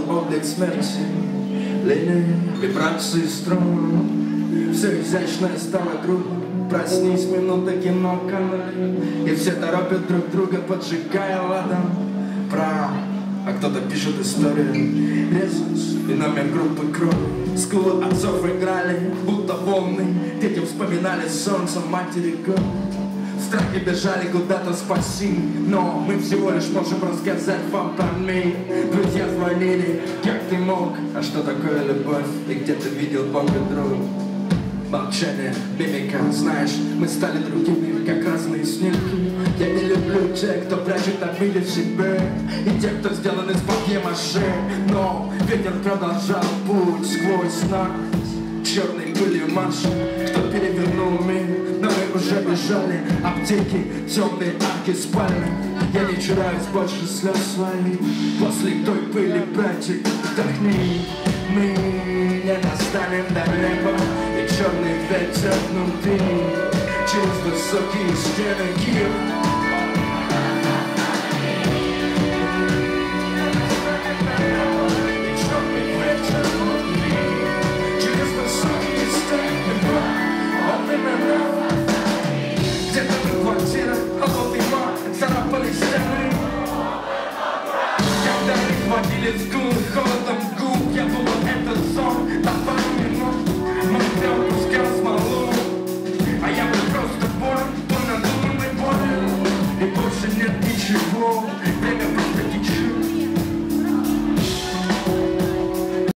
облик смерти, линии, вибрации струн. Все изящное стало грубо. Проснись, минута кино канали, и все торопят друг друга, поджигая ладом прав. А кто-то пишет историю, резус и номер группы крови. Скулы отцов играли, будто волны. Дети вспоминали солнце, матери год. В страхе бежали куда-то спаси, но мы всего лишь можем рассказать вам про мир. Друзья звонили, как ты мог, а что такое любовь, и где ты видел Бога, друг? Молчание, мимика, знаешь, мы стали другими, как разные снеги. Я не люблю тех, кто прячет обиды в себе, и тех, кто сделан из папье-маше. Но ветер продолжал путь сквозь нас, черной пылью марш. Кто перевернул мир, но мы уже бежали. Аптеки, темные арки спальни. Я не чураюсь больше слез своих. После той пыли, братик, вдохни. Мы не достанем до неба, и черный ветер внутри. Через высокие стены Киев